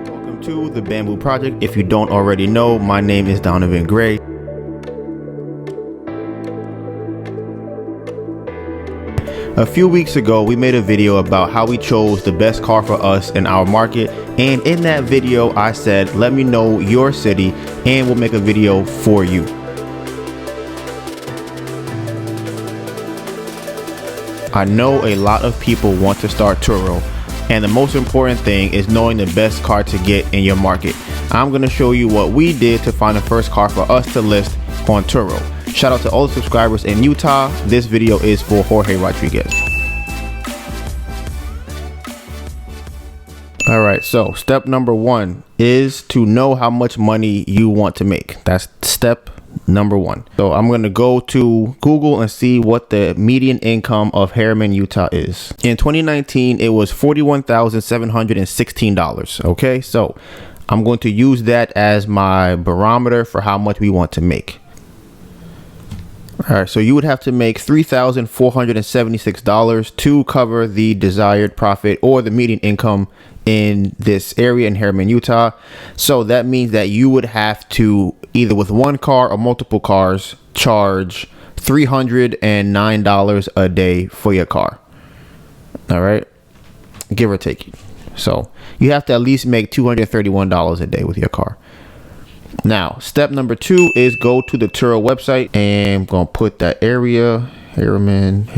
Welcome to the Bamboo Project. If you don't already know, my name is Donovan Gray. A few weeks ago, we made a video about how we chose the best car for us in our market. And in that video, I said, let me know your city and we'll make a video for you. I know a lot of people want to start Turo, and the most important thing is knowing the best car to get in your market. I'm going to show you what we did to find the first car for us to list on Turo. Shout out to all the subscribers in Utah. This video is for Jorge Rodriguez. All right, so step number one is to know how much money you want to make. That's step number one. So I'm going to go to Google and see what the median income of Harriman, Utah is. In 2019, it was $41,716. Okay, so I'm going to use that as my barometer for how much we want to make. All right, so you would have to make $3,476 to cover the desired profit or the median income in this area in Harriman, Utah. So that means that you would have to either with one car or multiple cars charge $309 a day for your car. All right, give or take. So you have to at least make $231 a day with your car. Now, step number two is go to the Turo website, and I'm going to put that area, Harriman,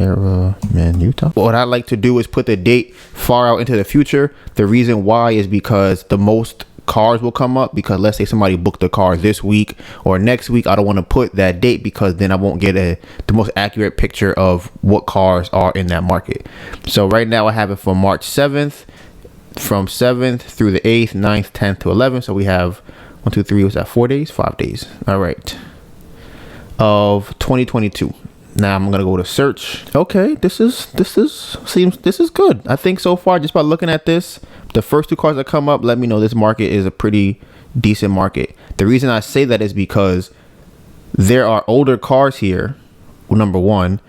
Utah. What I like to do is put the date far out into the future. The reason why is because the most cars will come up, because let's say somebody booked a car this week or next week. I don't want to put that date because then I won't get the most accurate picture of what cars are in that market. So right now I have it for March 7th, from 7th through the 8th, 9th, 10th to 11th. So we have 1, 2, 3, was that 4 days? 5 days. All right. Of 2022. Now I'm gonna go to search. Okay, this is good. I think so far, just by looking at this, the first two cars that come up, let me know this market is a pretty decent market. The reason I say that is because there are older cars here. Number one,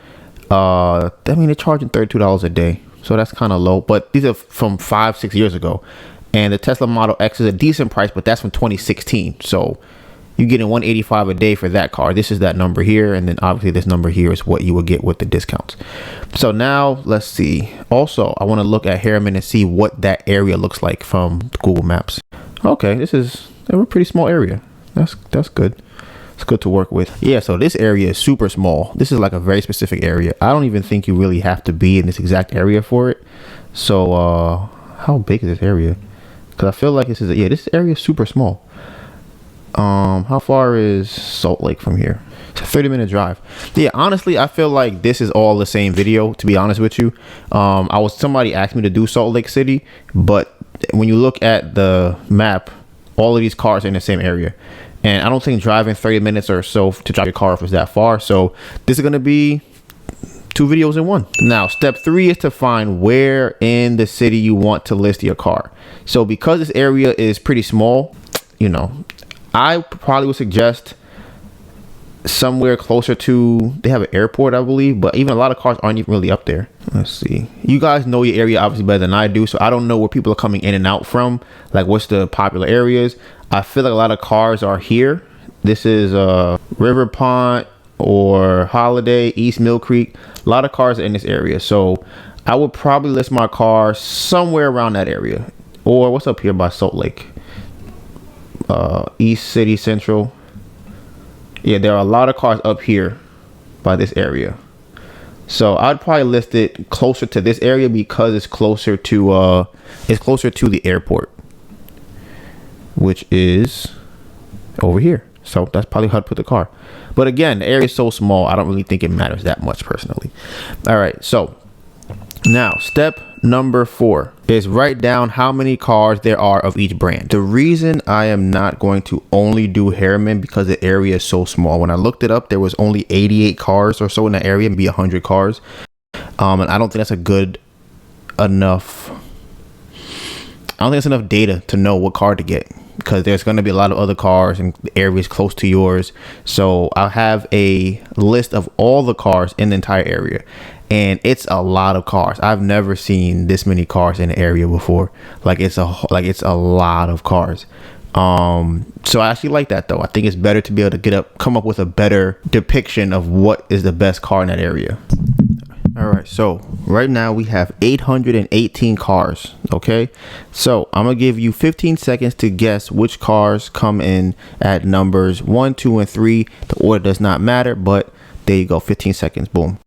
I mean, they're charging $32 a day, so that's kind of low. But these are from 5-6 years ago. And the Tesla Model X is a decent price, but that's from 2016. So you're getting $185 a day for that car. This is that number here. And then obviously this number here is what you will get with the discounts. So now let's see. Also, I want to look at Harriman and see what that area looks like from Google Maps. Okay, this is a pretty small area. That's good. It's good to work with. Yeah, so this area is super small. This is like a very specific area. I don't even think you really have to be in this exact area for it. So how big is this area? Because I feel like this area is super small. How far is Salt Lake from here? It's a 30-minute drive. Yeah, honestly, I feel like this is all the same video, to be honest with you. Somebody asked me to do Salt Lake City, but when you look at the map, all of these cars are in the same area. And I don't think driving 30 minutes or so to drop your car off is that far. So this is going to be 2 videos in one. Now, step 3 is to find where in the city you want to list your car. So because this area is pretty small, you know, I probably would suggest somewhere closer to, they have an airport, I believe, but even a lot of cars aren't even really up there. Let's see. You guys know your area obviously better than I do, so I don't know where people are coming in and out from, like what's the popular areas. I feel like a lot of cars are here. This is River Pond or Holiday, East Mill Creek. A lot of cars are in this area, so I would probably list my car somewhere around that area. Or what's up here by Salt Lake? East City Central. Yeah, there are a lot of cars up here by this area. So I'd probably list it closer to this area because it's closer to the airport, which is over here. So that's probably how to put the car. But again, the area is so small, I don't really think it matters that much personally. All right, so now step number 4 is write down how many cars there are of each brand. The reason I am not going to only do Harriman because the area is so small. When I looked it up, there was only 88 cars or so in the area, maybe 100 cars. And I don't think that's a good enough. I don't think it's enough data to know what car to get. because there's going to be a lot of other cars and areas close to yours. So I'll have a list of all the cars in the entire area, and it's a lot of cars. I've never seen this many cars in the area before. It's a lot of cars. So I actually like that, though. I think it's better to be able to come up with a better depiction of what is the best car in that area. All right, so right now we have 818 cars. Okay, so I'm gonna give you 15 seconds to guess which cars come in at numbers 1, 2, and 3. The order does not matter, but there you go. 15 seconds. Boom.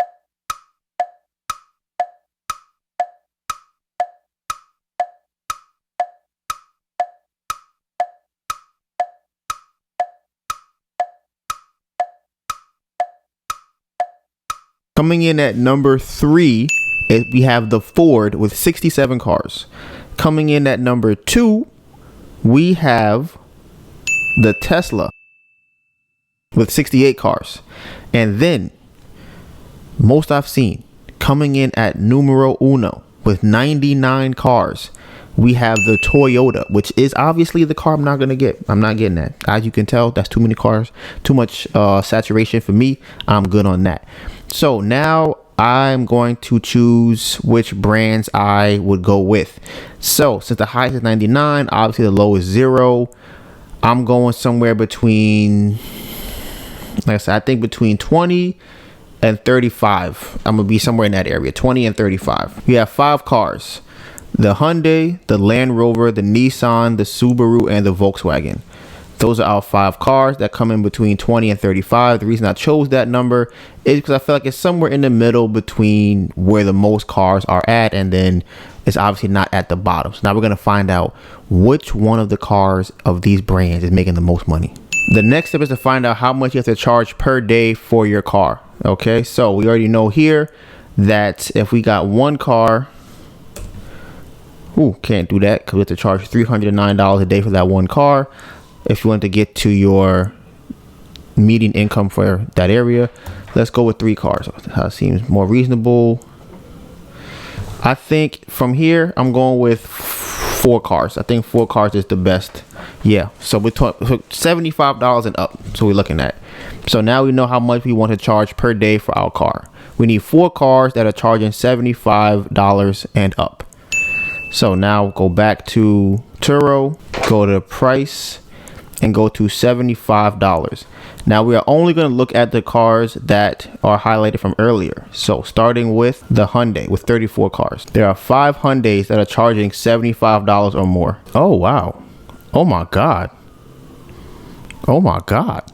Coming in at number 3, we have the Ford with 67 cars. Coming in at number 2, we have the Tesla with 68 cars. And then, most I've seen, coming in at numero uno with 99 cars, we have the Toyota, which is obviously the car I'm not going to get. I'm not getting that. As you can tell, that's too many cars, too much saturation for me. I'm good on that. So now I'm going to choose which brands I would go with. So since the highest is 99, obviously the low is 0. I'm going somewhere between, like I said, I think between 20 and 35. I'm going to be somewhere in that area, 20 and 35. We have 5 cars: the Hyundai, the Land Rover, the Nissan, the Subaru, and the Volkswagen. Those are our 5 cars that come in between 20 and 35. The reason I chose that number is because I feel like it's somewhere in the middle between where the most cars are at, and then it's obviously not at the bottom. So now we're going to find out which one of the cars of these brands is making the most money. The next step is to find out how much you have to charge per day for your car. Okay, so we already know here that if we got one car, can't do that because we have to charge $309 a day for that one car. If you want to get to your median income for that area, let's go with 3 cars. That seems more reasonable. I think from here, I'm going with 4 cars. I think 4 cars is the best. Yeah, so we're talking $75 and up. So we're looking at. So now we know how much we want to charge per day for our car. We need 4 cars that are charging $75 and up. So now go back to Turo, go to price, and go to $75. Now we are only going to look at the cars that are highlighted from earlier. So starting with the Hyundai with 34 cars. There are 5 Hyundais that are charging $75 or more. Oh, wow. Oh my God. Oh my God.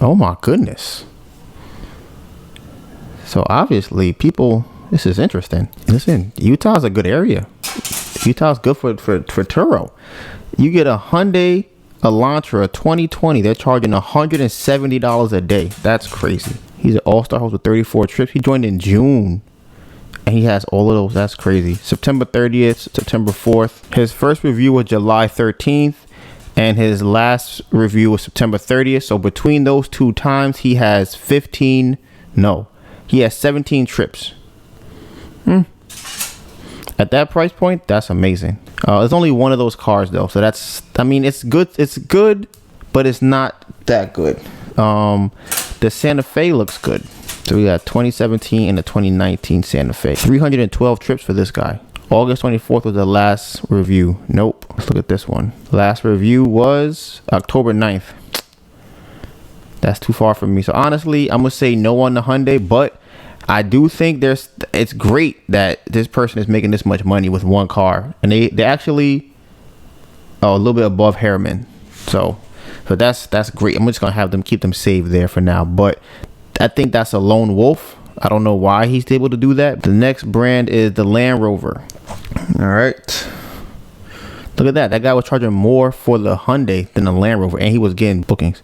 Oh my goodness. So obviously people, this is interesting. Listen, Utah's a good area. Utah's good for Turo. You get a Hyundai Elantra 2020. They're charging $170 a day. That's crazy. He's an all-star host with 34 trips. He joined in June, and he has all of those. That's crazy. September 30th, September 4th. His first review was July 13th, and his last review was September 30th. So between those 2 times, he has 17 trips. At that price point, that's amazing. There's only one of those cars though, so that's, I mean, it's good, but it's not that good. The Santa Fe looks good. So we got 2017 and the 2019 Santa Fe. 312 trips for this guy. August 24th was the last review. Nope. Let's look at this one. Last review was October 9th. That's too far for me. So honestly, I'm gonna say no on the Hyundai, but I do think it's great that this person is making this much money with one car, and they actually a little bit above Harriman. So that's great. I'm just gonna keep them saved there for now. But I think that's a lone wolf. I don't know why he's able to do that. The next brand is the Land Rover. All right. Look at that. That guy was charging more for the Hyundai than the Land Rover, and he was getting bookings.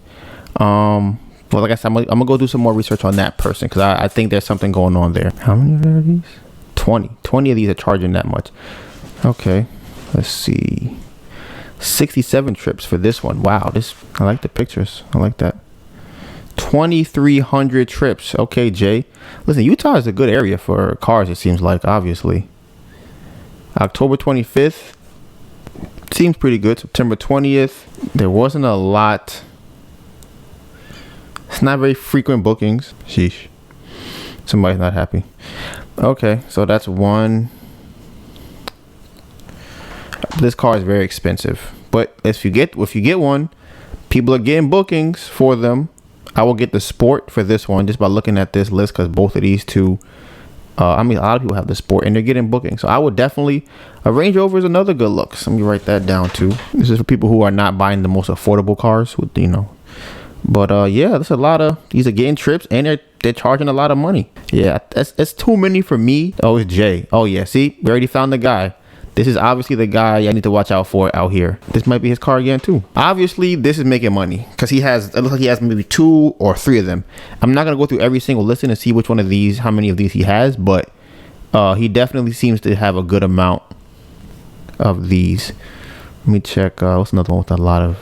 But like I said, I'm gonna go do some more research on that person because I think there's something going on there. How many are these? 20 of these are charging that much. Okay, let's see. 67 trips for this one. Wow, I like the pictures. I like that. 2,300 trips. Okay, Jay. Listen, Utah is a good area for cars, it seems like, obviously. October 25th seems pretty good. September 20th, there wasn't a lot. It's not very frequent bookings. Sheesh. Somebody's not happy. Okay, so that's one. This car is very expensive, but if you get one, people are getting bookings for them. I will get the Sport for this one just by looking at this list, because both of these two, I mean, a lot of people have the Sport and they're getting bookings. So I would definitely, a Range Rover is another good look. So let me write that down too. This is for people who are not buying the most affordable cars, with, you know. But yeah, there's a lot of, these are getting trips and they're charging a lot of money. Yeah, that's too many for me. Oh, it's Jay. Oh yeah, see, we already found the guy. This is obviously the guy I need to watch out for out here. This might be his car again too. Obviously, this is making money because it looks like he has maybe 2 or 3 of them. I'm not gonna go through every single listing and see which one of these, how many of these he has, but he definitely seems to have a good amount of these. Let me check. What's another one with a lot of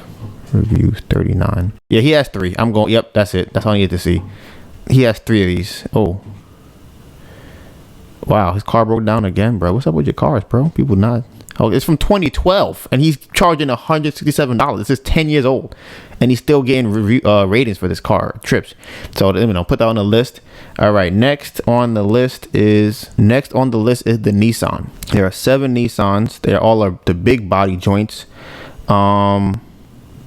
reviews? 39. Yeah, he has 3. I'm going. Yep, that's it. That's all I need to see. He has 3 of these. Oh. Wow, his car broke down again, bro. What's up with your cars, bro? People not. Oh, it's from 2012, and he's charging $167. This is 10 years old, and he's still getting ratings for this car trips. So you know, put that on the list. All right, next on the list is the Nissan. There are 7 Nissans. They're all the big body joints. The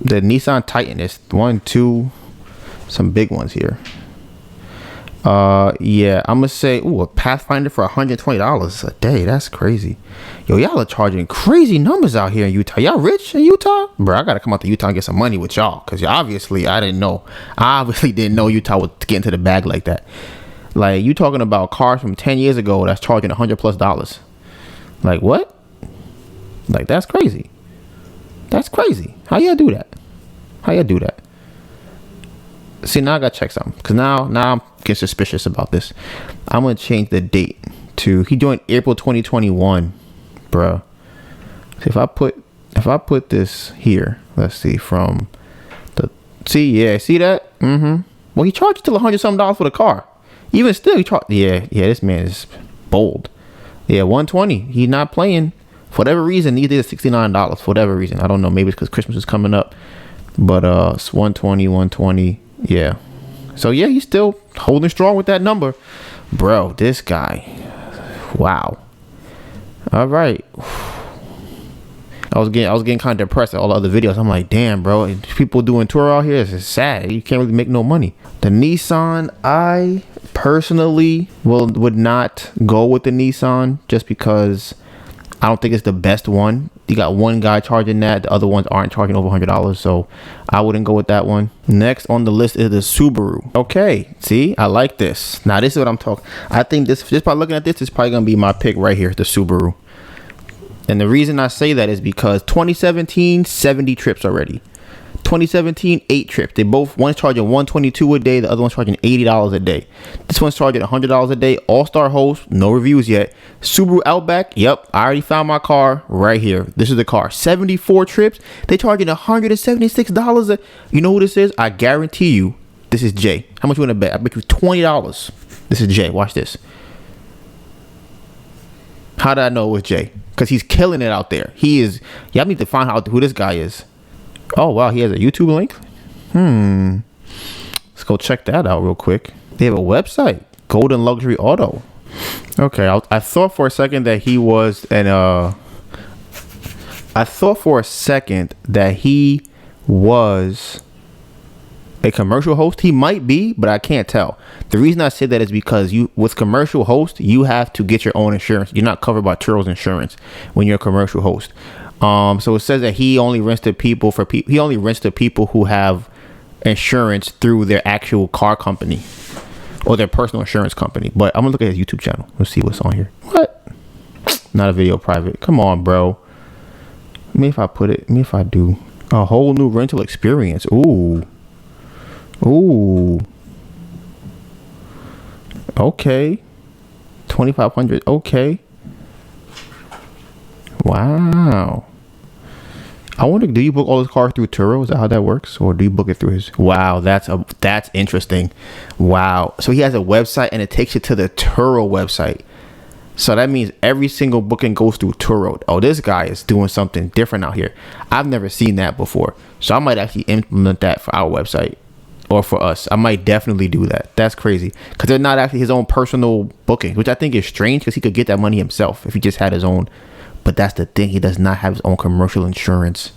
Nissan Titan is 1, 2, some big ones here. Yeah, I'm gonna say, a Pathfinder for $120 a day. That's crazy. Yo, y'all are charging crazy numbers out here in Utah. Y'all rich in Utah? Bro, I gotta come out to Utah and get some money with y'all, because obviously I didn't know Utah would get into the bag like that. Like, you talking about cars from 10 years ago that's charging $100+. Like, what? Like, that's crazy. That's crazy. How y'all do that? See, now I gotta check something, because now I'm getting suspicious about this. I'm gonna change the date to, he joined April 2021, bruh. So if I put this here, let's see, from the, see that? Well, he charged till $100-something for the car. Even still, he charged. Yeah, this man is bold. Yeah, 120. He's not playing. For whatever reason, he did $69 for whatever reason. I don't know. Maybe it's because Christmas is coming up. But it's 120. Yeah. So yeah, he's still holding strong with that number. Bro, this guy. Wow. All right. I was getting kind of depressed at all the other videos. I'm like, damn, bro. People doing Turo out here, it's sad. You can't really make no money. The Nissan, I personally would not go with the Nissan just because I don't think it's the best one. You got one guy charging that. The other ones aren't charging over $100. So I wouldn't go with that one. Next on the list is the Subaru. Okay. See, I like this. Now, this is what I'm talking. I think this, just by looking at this, is probably going to be my pick right here, the Subaru. And the reason I say that is because 2017, 70 trips already. 2017, 8 trips. They both, one's charging $122 a day, the other one's charging $80 a day. This one's charging $100 a day. All-star host, no reviews yet. Subaru Outback, yep, I already found my car right here. This is the car. 74 trips. They charging $176 you know who this is? I guarantee you, this is Jay. How much you want to bet? I bet you $20. This is Jay. Watch this. How did I know it was Jay? Because he's killing it out there. He is. Y'all need to find out who this guy is. Oh, wow. He has a YouTube link. Let's go check that out real quick. They have a website. Golden Luxury Auto. Okay. I thought for a second that he was a commercial host. He might be, but I can't tell. The reason I say that is because with commercial host, you have to get your own insurance. You're not covered by Turo's insurance when you're a commercial host. So it says that he only rents to people who have insurance through their actual car company or their personal insurance company. But I'm gonna look at his YouTube channel. Let's see what's on here. What? Not a video private. Come on, bro. Maybe if I do a whole new rental experience. Ooh. Okay. 2,500. Okay. Wow. I wonder, do you book all his cars through Turo? Is that how that works? Or do you book it through his? Wow, that's interesting. Wow. So he has a website and it takes you to the Turo website. So that means every single booking goes through Turo. Oh, this guy is doing something different out here. I've never seen that before. So I might actually implement that for our website or for us. I might definitely do that. That's crazy. Because they're not actually his own personal booking, which I think is strange because he could get that money himself if he just had his own. But that's the thing. He does not have his own commercial insurance.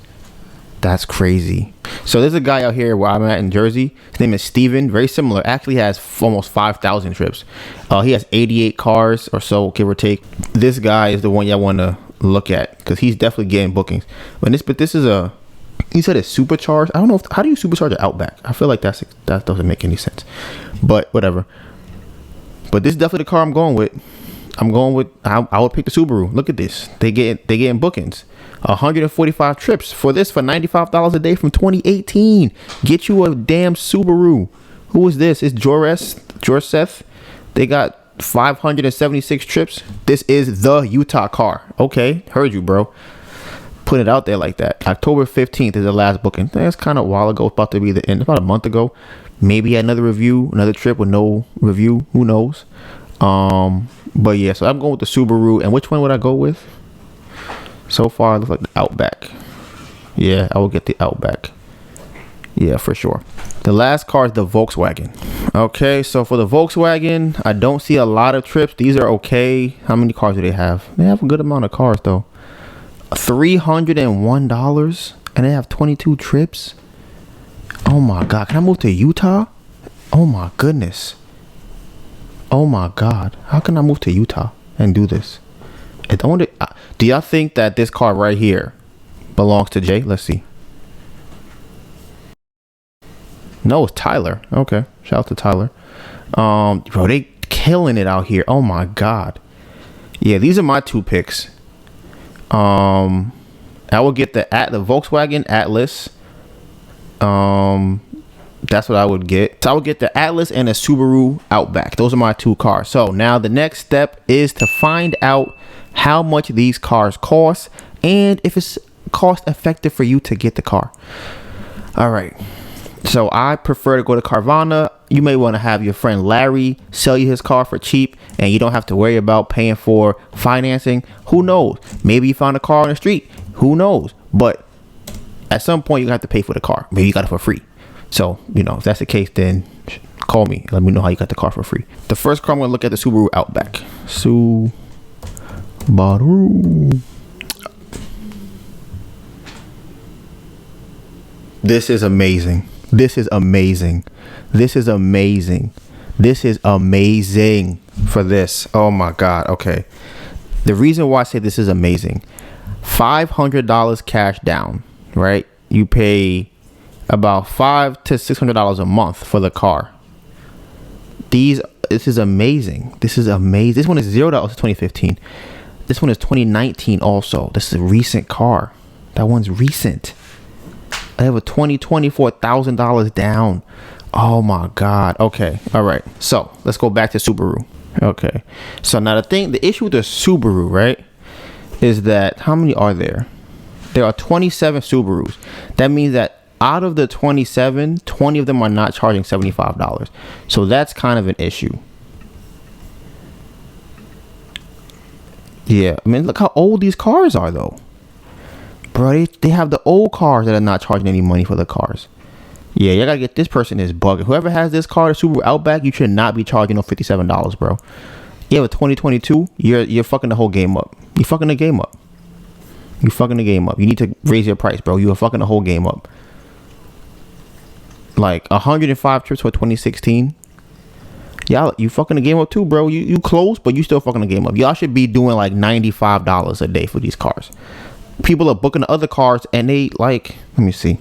That's crazy. So there's a guy out here where I'm at in Jersey. His name is Steven. Very similar. Actually has almost 5,000 trips. He has 88 cars or so, give or take. This guy is the one y'all want to look at because he's definitely getting bookings. But this is a, he said it's supercharged. I don't know how do you supercharge an Outback? I feel like that doesn't make any sense. But whatever. But this is definitely the car I'm going with. I would pick the Subaru. Look at this. They getting bookings. 145 trips for $95 a day from 2018. Get you a damn Subaru. Who is this? It's Jorseth. They got 576 trips. This is the Utah car. Okay, heard you, bro. Put it out there like that. October 15th is the last booking. That's kind of a while ago. It's about to be the end. About a month ago. Maybe another review, another trip with no review. Who knows? But yeah, so I'm going with the Subaru. And which one would I go with? So far, it looks like the Outback. Yeah, I will get the Outback. Yeah, for sure. The last car is the Volkswagen. Okay, so for the Volkswagen, I don't see a lot of trips. These are okay. How many cars do they have? They have a good amount of cars, though. $301, and they have 22 trips. Oh my God, can I move to Utah? Oh my goodness. Oh my God, how can I move to Utah and do this? Do y'all think that this car right here belongs to Jay? Let's see. No, it's Tyler. Okay, shout out to Tyler. Bro, they killing it out here. Oh my God. Yeah, these are my two picks. I will get the Volkswagen Atlas. That's what I would get. So I would get the Atlas and a Subaru Outback. Those are my two cars. So now the next step is to find out how much these cars cost and if it's cost effective for you to get the car. All right. So I prefer to go to Carvana. You may want to have your friend Larry sell you his car for cheap and you don't have to worry about paying for financing. Who knows? Maybe you found a car on the street. Who knows? But at some point you have to pay for the car. Maybe you got it for free. So, if that's the case, then call me. Let me know how you got the car for free. The first car I'm going to look at the Subaru Outback. Subaru. This is amazing. This is amazing. This is amazing. This is amazing for this. Oh my God. Okay. The reason why I say this is amazing, $500 cash down, right? You pay about $500 to $600 a month for the car. This is amazing. This is amazing. This one is $0 to 2015. This one is 2019 also. This is a recent car. That one's recent. I have a 2020 for $1,000 down. Oh my God. Okay. All right. So let's go back to Subaru. Okay. So now the issue with the Subaru, right, is that how many are there? There are 27 Subarus. That means that out of the 27, 20 of them are not charging $75. So that's kind of an issue. Yeah. I mean, look how old these cars are though. Bro, they have the old cars that are not charging any money for the cars. Yeah, you gotta get this person is bugging. Whoever has this car, the Subaru Outback, you should not be charging no $57, bro. Yeah, with 2022, you're fucking the whole game up. You fucking the game up. You fucking the game up. You need to raise your price, bro. You are fucking the whole game up. Like 105 trips for 2016. Y'all, you fucking the game up too, bro. You close, but you still fucking the game up. Y'all should be doing like $95 a day for these cars. People are booking the other cars and they like, let me see.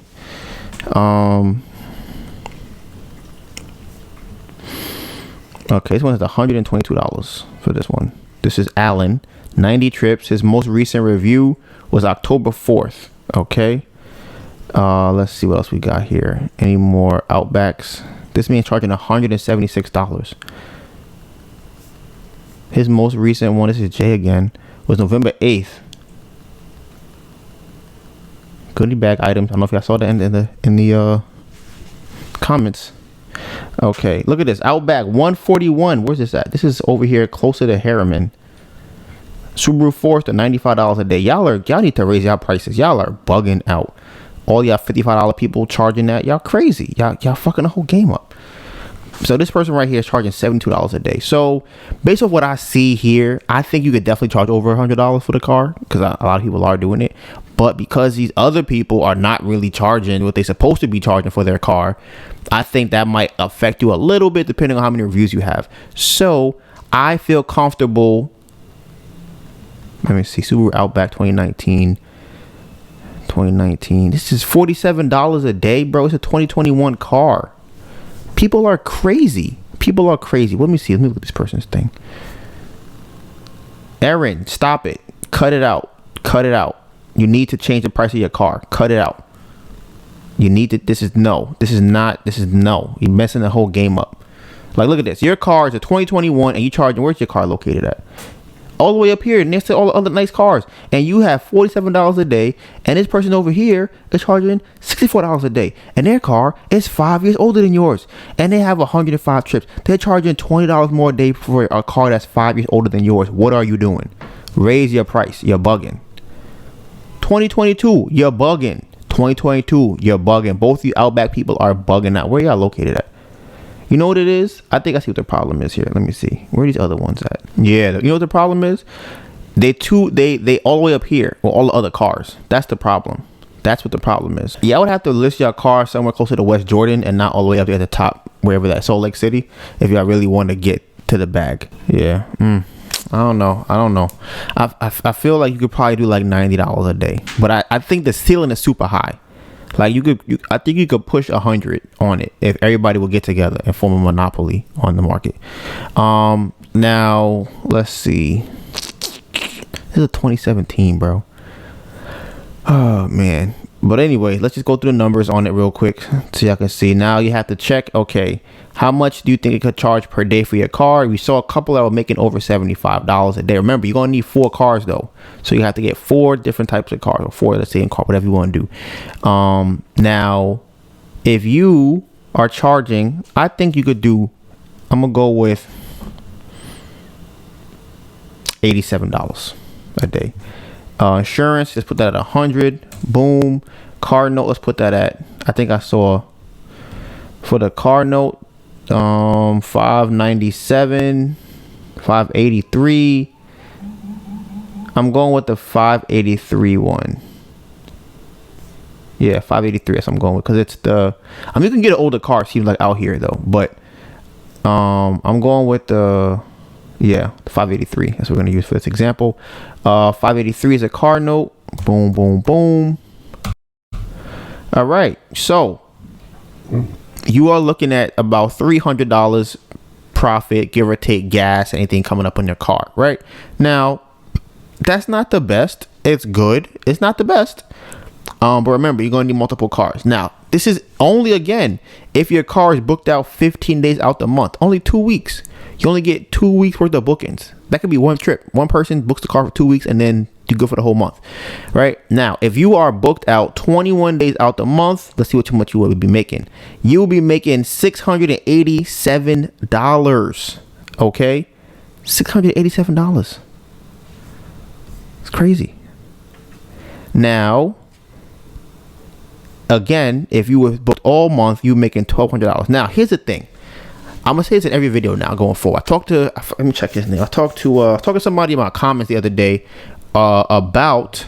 Okay, this one is $122 for this one. This is Alan, 90 trips. His most recent review was October 4th. Okay. Let's see what else we got here. Any more Outbacks? This man's charging $176. His most recent one, this is Jay again, was November 8th. Goodie bag items. I don't know if y'all saw that in the comments. Okay, look at this Outback 141. Where's this at? This is over here closer to Harriman. Subaru Forester, $95 a day. Y'all need to raise y'all prices. Y'all are bugging out. All y'all $55 people charging that, y'all crazy. Y'all fucking the whole game up. So this person right here is charging $72 a day. So based on what I see here, I think you could definitely charge over $100 for the car, because a lot of people are doing it. But because these other people are not really charging what they're supposed to be charging for their car, I think that might affect you a little bit depending on how many reviews you have. So I feel comfortable. Let me see. Subaru Outback 2019. This is $47 a day, bro. It's a 2021 car. People are crazy. Let me see. Let me look at this person's thing. Aaron, stop it. Cut it out. You need to change the price of your car. Cut it out. You need to. This is no. You're messing the whole game up. Like, look at this. Your car is a 2021 and you charging. Where's your car located at? All the way up here next to all the other nice cars, and you have $47 a day, and this person over here is charging $64 a day, and their car is 5 years older than yours, and they have 105 trips. They're charging $20 more a day for a car that's 5 years older than yours. What are you doing? Raise your price. You're bugging. 2022, you're bugging. 2022, you're bugging. Both you Outback people are bugging out. Where y'all located at? You know what it is? I think I see what the problem is here. Let me see. Where are these other ones at? Yeah, you know what the problem is? They all the way up here with all the other cars. That's the problem. That's what the problem is. Yeah, I would have to list your car somewhere closer to West Jordan and not all the way up there at the top, wherever that Salt Lake City, if y'all really want to get to the bag. Yeah. I don't know. I feel like you could probably do like $90 a day, but I think the ceiling is super high. Like I think you could push 100 on it if everybody would get together and form a monopoly on the market. Now let's see. This is a 2017, bro. Oh man. But anyway, let's just go through the numbers on it real quick so y'all can see. Now you have to check, okay, how much do you think it could charge per day for your car? We saw a couple that were making over $75 a day. Remember, you're going to need 4 cars though. So you have to get 4 different types of cars, or 4 of the same car, whatever you want to do. Now, if you are charging, I think you could do, I'm going to go with $87 a day. Insurance, let's put that at 100. Boom. Car note, let's put that at, I think I saw for the car note, 597, 583. I'm going with the 583 one. Yeah, 583. That's what I'm going with, because it's the, I mean, you can get an older car, seems like out here though, but I'm going with the, yeah, the 583. That's what we're gonna use for this example. 583 is a car note. Boom, boom, boom. All right, so you are looking at about $300 profit, give or take gas, anything coming up on your car, right? Now, that's not the best. It's good. It's not the best. But remember, you're going to need multiple cars. Now, this is only, again, if your car is booked out 15 days out the month, only 2 weeks. You only get 2 weeks worth of bookings. That could be one trip. One person books the car for 2 weeks and then you go for the whole month, right? Now, if you are booked out 21 days out the month, let's see what much you will be making. You will be making $687. Okay? $687. It's crazy. Now, again, if you were booked all month, you're making $1,200. Now, here's the thing. I'm gonna say this in every video now going forward. Let me check his name. I talked to somebody in my comments the other day about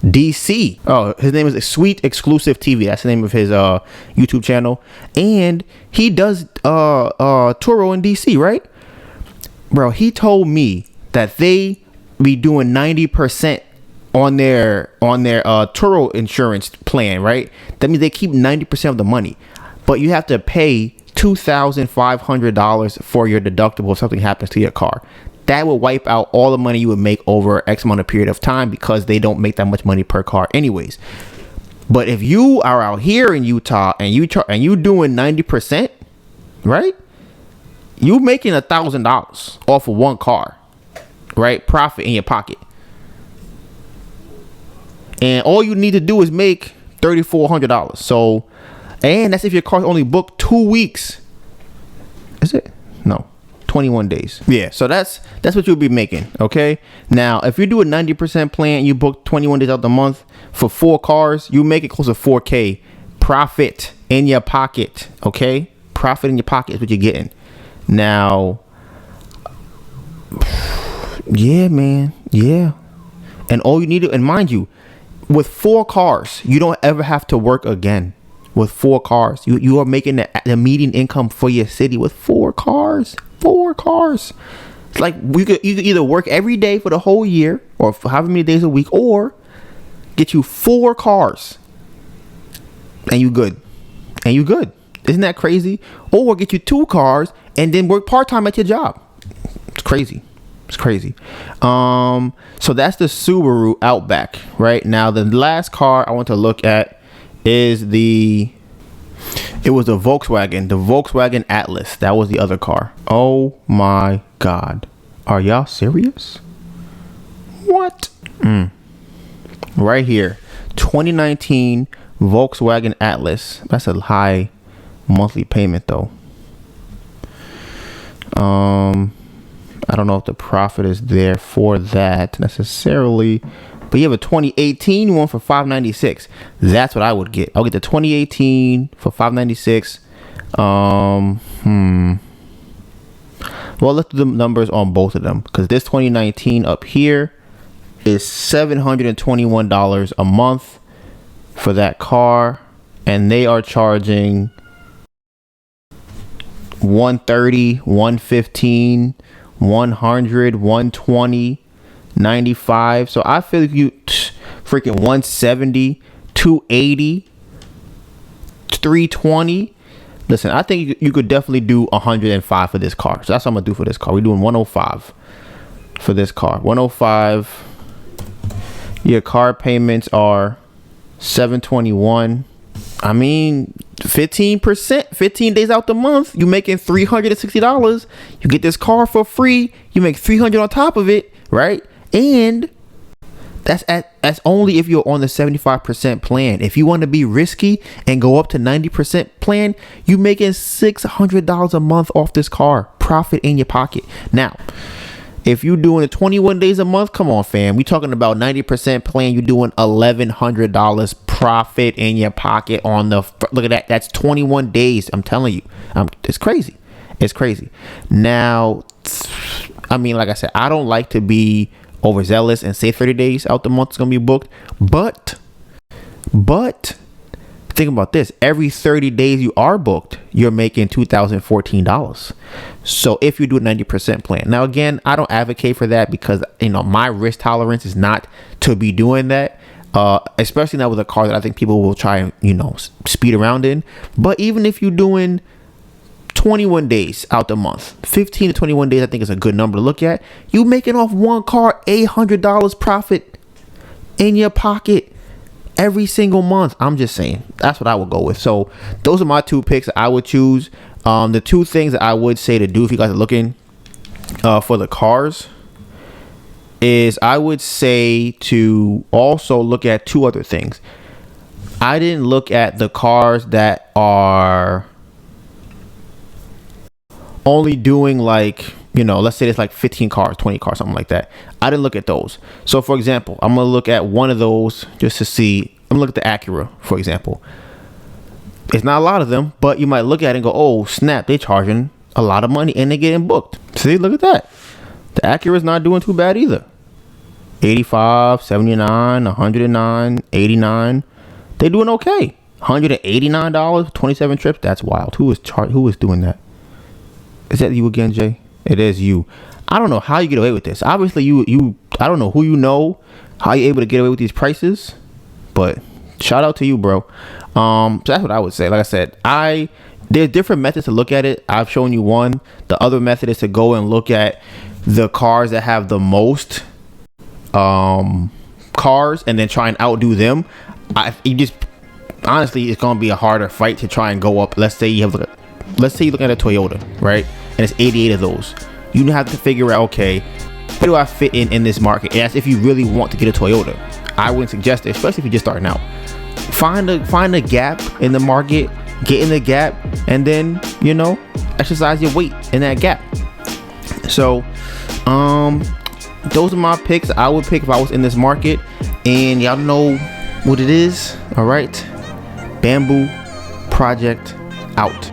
DC. Oh, his name is Sweet Exclusive TV. That's the name of his YouTube channel, and he does Turo in DC, right? Bro, he told me that they be doing 90% on their Turo insurance plan, right? That means they keep 90% of the money, but you have to pay $2,500 for your deductible if something happens to your car. That will wipe out all the money you would make over X amount of period of time, because they don't make that much money per car anyways. But if you are out here in Utah and you doing 90%, right? You making $1,000 off of one car, right? Profit in your pocket. And all you need to do is make $3,400. So, and that's if your car's only booked 2 weeks. Is it? No. 21 days. Yeah, so that's what you'll be making. Okay, now if you do a 90% plan, you book 21 days out the month for 4 cars, you make it close to 4K profit in your pocket. Okay, profit in your pocket is what you're getting. Now, yeah, man, yeah. And all you need to, and mind you, with 4 cars, you don't ever have to work again. With 4 cars, you are making the median income for your city with 4 cars. 4 cars. It's like you could either work every day for the whole year, or for however many days a week, or get you 4 cars, and you good. And you good. Isn't that crazy? Or get you 2 cars and then work part-time at your job. It's crazy. It's crazy. So that's the Subaru Outback. Right now, the last car I want to look at is the Volkswagen Atlas. That was the other car. Oh my God. Are y'all serious? What? Right here. 2019 Volkswagen Atlas. That's a high monthly payment though. I don't know if the profit is there for that necessarily, but you have a 2018 one for $596. That's what I would get. I'll get the 2018 for $596. Well, let's do the numbers on both of them, because this 2019 up here is $721 a month for that car, and they are charging $130, $115, $100, $120, $95. So I feel like you freaking $170, $280, $320. Listen, I think you could definitely do $105 for this car. So that's what I'm gonna do for this car. We're doing $105 for this car. $105. Your car payments are $721. I mean, 15%, 15 days out the month, you making $360. You get this car for free. You make $300 on top of it, right? And that's only if you're on the 75% plan. If you want to be risky and go up to 90% plan, you making $600 a month off this car. Profit in your pocket. Now, if you're doing it 21 days a month, come on, fam. We talking about 90% plan. You're doing $1,100 profit in your pocket on the. Look at that. That's 21 days. I'm telling you, it's crazy. It's crazy. Now, I mean, like I said, I don't like to be overzealous and say 30 days out the month is gonna be booked, but think about this. Every 30 days you are booked, you're making $2,014. So if you do a 90% plan. Now, again, I don't advocate for that because, my risk tolerance is not to be doing that. Especially now with a car that I think people will try and, speed around in. But even if you're doing 21 days out the month, 15 to 21 days, I think is a good number to look at. You making off one car $800 profit in your pocket every single month. I'm just saying, that's what I would go with. So those are my 2 picks that I would choose. The 2 things that I would say to do if you guys are looking for the cars is I would say to also look at 2 other things. I didn't look at the cars that are only doing like, let's say it's like 15 cars, 20 cars, something like that. I didn't look at those. So for example, I'm going to look at one of those just to see. I'm going to look at the Acura, for example. It's not a lot of them, but you might look at it and go, oh, snap, they're charging a lot of money and they're getting booked. See, look at that. The Acura is not doing too bad either. 85, 79, 109, 89. They're doing okay. $189, 27 trips. That's wild. Who is doing that? Is that you again, Jay? It is you. I don't know how you get away with this. Obviously, I don't know who how you're able to get away with these prices, but shout out to you, bro. So that's what I would say. Like I said, there's different methods to look at it. I've shown you one. The other method is to go and look at the cars that have the most cars and then try and outdo them. Honestly, it's gonna be a harder fight to try and go up. Let's say you're looking at a Toyota, right? And it's 88 of those. You have to figure out, okay, where do I fit in this market? And that's if you really want to get a Toyota. I wouldn't suggest it, especially if you're just starting out. Find a gap in the market, get in the gap, and then exercise your weight in that gap. So those are my picks I would pick if I was in this market, and y'all know what it is. All right, Bamboo Project out.